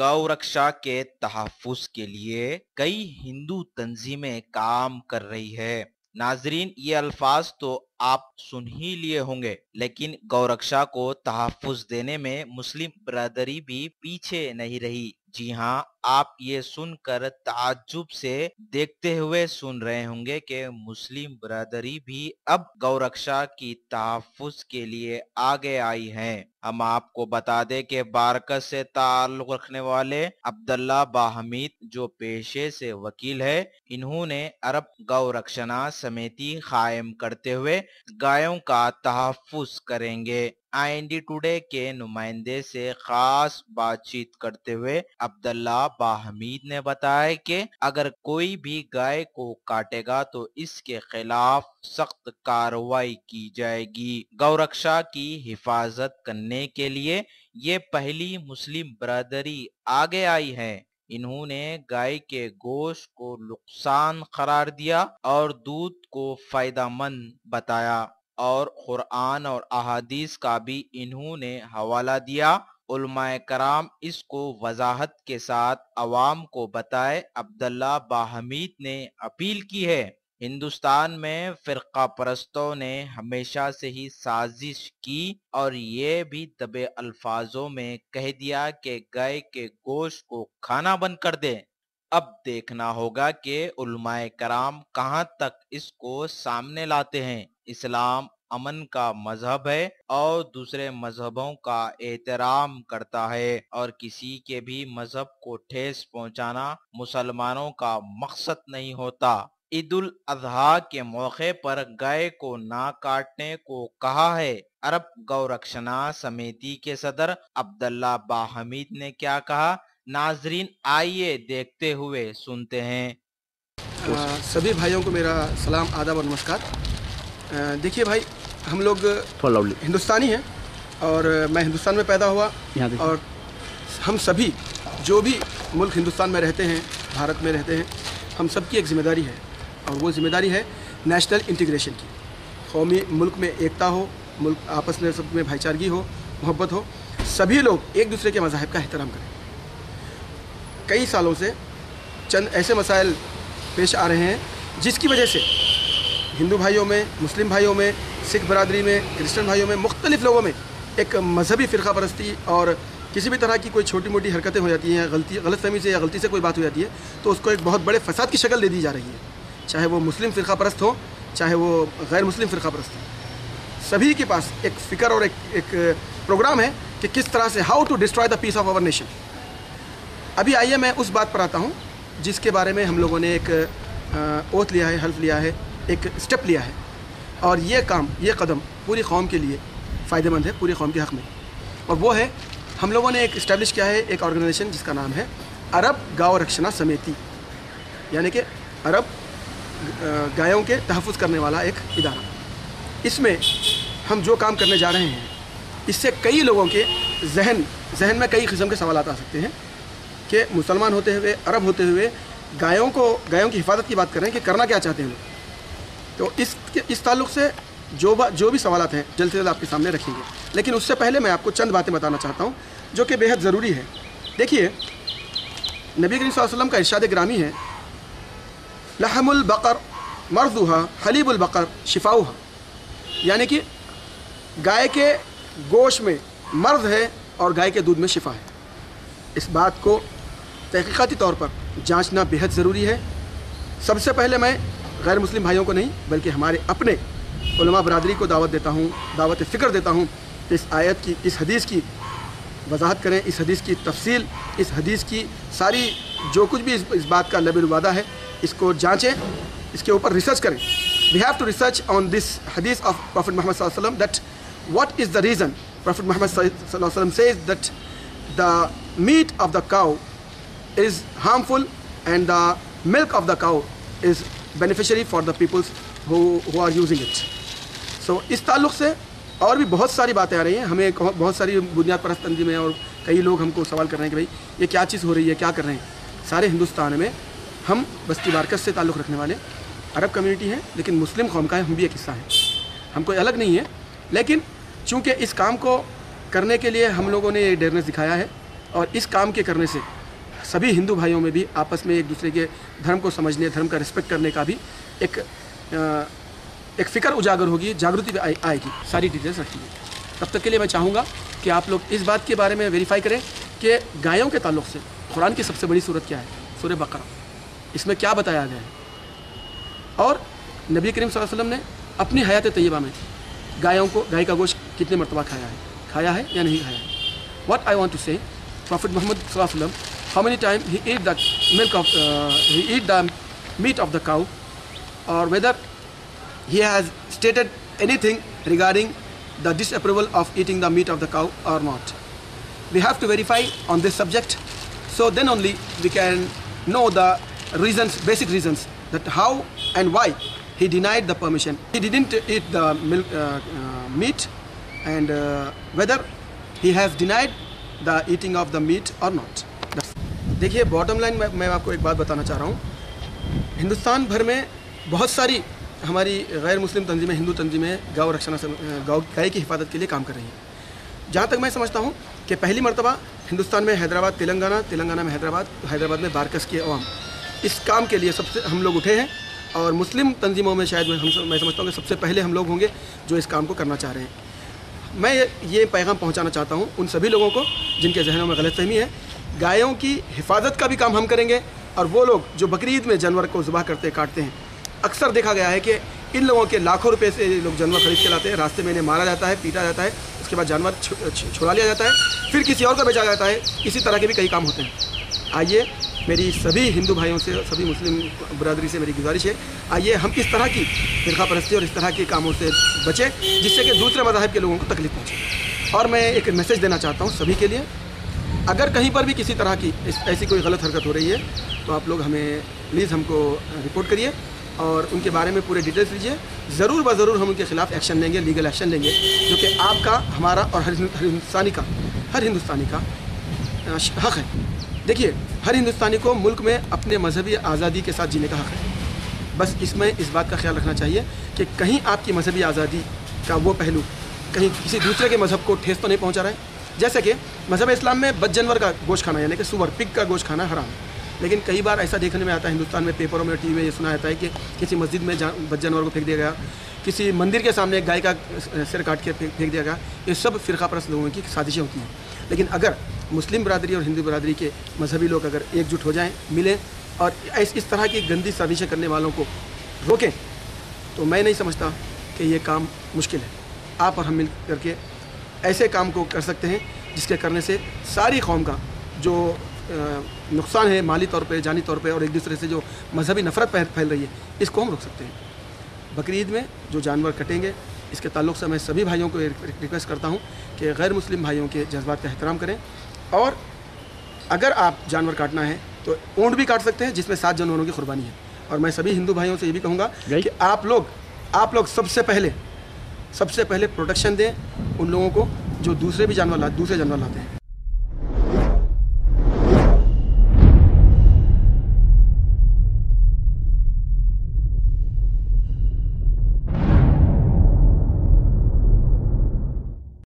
गौ रक्षा के तहफ़्फ़ुज़ के लिए कई हिंदू तंजीमें काम कर रही है। नाज़रीन, ये अल्फाज तो आप सुन ही लिए होंगे, लेकिन गौ रक्षा को तहफ़्फ़ुज़ देने में मुस्लिम बरादरी भी पीछे नहीं रही। जी हाँ, आप ये सुनकर ताज्जुब से देखते हुए सुन रहे होंगे कि मुस्लिम बरादरी भी अब गौ रक्षा की तहफ़्फ़ुज़ के लिए आगे आई है। हम आपको बता दें कि बारकत से ताल्लुक़ रखने वाले अब्दुल्ला बाहमीद, जो पेशे से वकील है, इन्होंने अरब गौ रक्षणा समिति कायम करते हुए गायों का तहफ़्फ़ुज़ करेंगे। आईएनडी टुडे के नुमाइंदे से खास बातचीत करते हुए अब्दुल्ला बाहमीद ने बताया कि अगर कोई भी गाय को काटेगा तो इसके खिलाफ सख्त कार्रवाई की जाएगी। गौरक्षा की हिफाजत करने के लिए ये पहली मुस्लिम बरादरी आगे आई है। इन्होंने गाय के गोश्त को नुकसान करार दिया और दूध को फायदेमंद बताया, और कुरान और अहादीस का भी इन्होंने हवाला दिया। उलमाए कराम इसको वजाहत के साथ अवाम को बताए। अब्दुल्ला बाहमीद ने अपील की है, हिंदुस्तान में फिरका परस्तों ने हमेशा से ही साजिश की और ये भी दबे अल्फाजों में कह दिया कि गाय के गोश्त को खाना बंद कर दें। अब देखना होगा कि उलमाए कराम कहां तक इसको सामने लाते हैं। इस्लाम अमन का मजहब है और दूसरे मजहबों का एहतराम करता है, और किसी के भी मजहब को ठेस पहुंचाना मुसलमानों का मकसद नहीं होता। ईद उल अजहा के मौके पर गाय को ना काटने को कहा है। अरब गौ रक्षणा समिति के सदर अब्दुल्ला बाहमीद ने क्या कहा, नाजरीन आइए देखते हुए सुनते हैं। सभी भाइयों को मेरा सलाम, आदाब और नमस्कार। देखिए भाई, हम लोग हिंदुस्तानी हैं और मैं हिंदुस्तान में पैदा हुआ, और हम सभी जो भी मुल्क हिंदुस्तान में रहते हैं, भारत में रहते हैं, हम सबकी एक ज़िम्मेदारी है, और वो ज़िम्मेदारी है नेशनल इंटीग्रेशन की। कौमी मुल्क में एकता हो, मुल्क आपस में सब में भाईचारगी हो, मोहब्बत हो, सभी लोग एक दूसरे के मज़ाहिब का एहतराम करें। कई सालों से चंद ऐसे मसाइल पेश आ रहे हैं जिसकी वजह से हिंदू भाइयों में, मुस्लिम भाइयों में, सिख बरादरी में, क्रिश्चियन भाइयों में, मुख्तलिफ़ लोगों में एक मजहबी फ़िरका परस्ती और किसी भी तरह की कोई छोटी मोटी हरकतें हो जाती हैं, गलतफहमी से या गलती से कोई बात हो जाती है, तो उसको एक बहुत बड़े फसाद की शक्ल दे दी जा रही है। चाहे वो मुस्लिम फ़िरका परस्त हो, चाहे वो गैर मुस्लिम फ़िरका परस्त हो, सभी के पास एक फ़िक्र और एक प्रोग्राम है कि किस तरह से how to destroy the peace of our nation. अभी आइए मैं उस बात पर आता हूँ जिसके बारे में हम लोगों ने एक ओथ लिया है, हल्फ लिया है, एक स्टेप लिया है, और ये काम, ये कदम पूरी कौम के लिए फ़ायदेमंद है, पूरी कौम के हक़ में। और वो है, हम लोगों ने एक इस्टेब्लिश किया है एक ऑर्गेनाइजेशन जिसका नाम है अरब गौ रक्षणा समिति, यानी कि अरब गायों के तहफ़्फ़ुज़ करने वाला एक इदारा। इसमें हम जो काम करने जा रहे हैं, इससे कई लोगों के जहन में कई किस्म के सवाल आ सकते हैं कि मुसलमान होते हुए, अरब होते हुए गायों की हिफाजत की बात कर रहे हैं कि करना क्या चाहते हैं लोग। तो इस ताल्लुक़ से जो भी सवालात हैं जल्द से जल्द आपके सामने रखेंगे, लेकिन उससे पहले मैं आपको चंद बातें बताना चाहता हूँ जो कि बेहद ज़रूरी है। देखिए, नबी करीम सल्लल्लाहु अलैहि वसल्लम का इरशाद ग्रामी है, लहमुल बकर मर्ज़ुहा हलीबुल बकर शिफाउहा, यानी कि गाय के गोश्त में मर्ज़ है और गाय के दूध में शिफा है। इस बात को तहक़ीक़ाती तौर पर जांचना बेहद ज़रूरी है। सबसे पहले मैं गैर मुस्लिम भाइयों को नहीं बल्कि हमारे अपने उलमा बरादरी को दावत देता हूँ, दावत फ़िक्र देता हूँ, इस आयत की, इस हदीस की वजाहत करें, इस हदीस की तफसील, इस हदीस की सारी जो कुछ भी इस बात का लबिल वादा है, इसको जाँचें, इसके ऊपर रिसर्च करें। We have to research on this हदीस ऑफ प्रॉफिट मोहम्मद सल्लल्लाहु अलैहि वसल्लम, that what is the reason prophet Muhammad सल्लल्लाहु अलैहि वसल्लम says that the meat of the cow is harmful and the milk of the cow is beneficiary for the people who are using it. So इस ताल्लुक़ से और भी बहुत सारी बातें आ रही हैं। हमें बहुत सारी बुनियाद परस्त तंजीमें और कई लोग हमको सवाल कर रहे हैं कि भाई ये क्या चीज़ हो रही है, क्या कर रहे हैं। सारे हिंदुस्तान में हम बस्ती बारकत से ताल्लुक़ रखने वाले अरब कम्युनिटी हैं, लेकिन मुस्लिम कौम का हम भी एक हिस्सा हैं, हम कोई अलग नहीं है। लेकिन चूँकि इस काम को करने के लिए हम लोगों ने डेयरनेस दिखाया है, اور اس کام کے کرنے سے سبھی ہندو بھائیوں میں بھی آپس میں ایک دوسرے کے دھرم کو سمجھنے، دھرم کا رسپیکٹ کرنے کا بھی ایک فکر اجاگر ہوگی، جاگرتی آئے گی. ساری ڈیٹیلس رکھیے. تب تک کے لیے میں چاہوں گا کہ آپ لوگ اس بات کے بارے میں ویریفائی کریں کہ گایوں کے تعلق سے قرآن کی سب سے بڑی صورت کیا ہے، سورہ بقرہ. اس میں کیا بتایا گیا ہے، اور نبی کریم صلی اللہ علیہ وسلم نے اپنی حیات طیبہ میں گائے کا گوشت کتنے مرتبہ کھایا ہے یا نہیں کھایا ہے. واٹ آئی وانٹ ٹو سے پروفٹ محمد صلی اللہ علیہ وسلم how many times he eat the meat of the cow, or whether he has stated anything regarding the disapproval of eating the meat of the cow or not. We have to verify on this subject, so then only we can know the reasons, basic reasons, that how and why he denied the permission. He didn't eat the meat, and whether he has denied the eating of the meat or not. دیکھیے bottom line میں آپ کو ایک بات بتانا چاہ رہا ہوں. ہندوستان بھر میں بہت ساری ہماری غیر مسلم تنظیمیں، ہندو تنظیمیں گائے کی حفاظت کے لیے کام کر رہی ہیں. جہاں تک میں سمجھتا ہوں کہ پہلی مرتبہ ہندوستان میں حیدرآباد، تلنگانہ میں حیدرآباد میں بارکس کی عوام اس کام کے لیے ہم لوگ اٹھے ہیں، اور مسلم تنظیموں میں شاید میں سمجھتا ہوں کہ سب سے پہلے ہم لوگ ہوں گے جو اس کام کو کرنا چاہ رہے ہیں. میں یہ پیغام پہنچانا چاہتا ہوں ان سبھی لوگوں کو جن کے ذہنوں میں غلط فہمی ہے. گایوں کی حفاظت کا بھی کام ہم کریں گے، اور وہ لوگ جو بقرعید میں جانور کو ذبح کاٹتے ہیں، اکثر دیکھا گیا ہے کہ ان لوگوں کے لاکھوں روپے سے لوگ جانور خرید کے لاتے ہیں، راستے میں انہیں مارا جاتا ہے، پیٹا جاتا ہے، اس کے بعد جانور چھڑا لیا جاتا ہے، پھر کسی اور کو بیچا جاتا ہے. اسی طرح کے بھی کئی کام ہوتے ہیں. آئیے میری سبھی ہندو بھائیوں سے، سبھی مسلم برادری سے میری گزارش ہے، آئیے ہم اس طرح کی فرقہ پرستی اور اس طرح کے کاموں سے بچیں جس سے کہ دوسرے مذاہب کے لوگوں کو تکلیف پہنچے. اور میں ایک میسیج دینا چاہتا ہوں سبھی کے لیے، اگر کہیں پر بھی کسی طرح کی ایسی کوئی غلط حرکت ہو رہی ہے تو آپ لوگ پلیز ہم کو رپورٹ کریے اور ان کے بارے میں پورے ڈیٹیلس لیجیے. ضرور بضرور ہم ان کے خلاف ایکشن لیں گے، لیگل ایکشن لیں گے، جو کہ آپ کا، ہمارا اور ہر ہندوستانی کا حق ہے. دیکھیے ہر ہندوستانی کو ملک میں اپنے مذہبی آزادی کے ساتھ جینے کا حق ہے. بس اس میں اس بات کا خیال رکھنا چاہیے کہ کہیں آپ کی مذہبی آزادی کا وہ پہلو کہیں کسی دوسرے کے مذہب کو ٹھیس تو نہیں پہنچا رہا ہے. جیسے کہ مذہب اسلام میں بد جانور کا گوشت کھانا، یعنی کہ سور، پگ کا گوشت کھانا حرام ہے. لیکن کئی بار ایسا دیکھنے میں آتا ہے ہندوستان میں، پیپروں میں، ٹی وی میں یہ سنا جاتا ہے کہ کسی مسجد میں بد جانور کو پھینک دیا گیا، کسی مندر کے سامنے ایک گائے کا سر کاٹ کے پھینک دیا گیا. یہ سب فرقہ پرست لوگوں کی سازشیں ہوتی ہیں. لیکن اگر مسلم برادری اور ہندو برادری کے مذہبی لوگ اگر ایک جٹ ہو جائیں، ملیں اور اس طرح کی گندی سازشیں کرنے والوں کو روکیں، تو میں نہیں سمجھتا کہ یہ کام مشکل ہے. آپ اور ہم مل کر کے ایسے کام کو کر سکتے ہیں جس کے کرنے سے ساری قوم کا جو نقصان ہے، مالی طور پہ، جانی طور پہ، اور ایک دوسرے سے جو مذہبی نفرت پھیل رہی ہے، اس کو ہم روک سکتے ہیں. بقرعید میں جو جانور کٹیں گے، اس کے تعلق سے میں سبھی بھائیوں کو ریکویسٹ کرتا ہوں کہ غیر مسلم بھائیوں کے جذبات کا احترام کریں. اور اگر آپ جانور کاٹنا ہے تو اونٹ بھی کاٹ سکتے ہیں جس میں 7 جانوروں کی قربانی ہے. اور میں سبھی ہندو بھائیوں سے یہ بھی کہوں گا کہ آپ لوگ سب سے پہلے پروٹیکشن دیں ان لوگوں کو جو دوسرے جانور لاتے ہیں.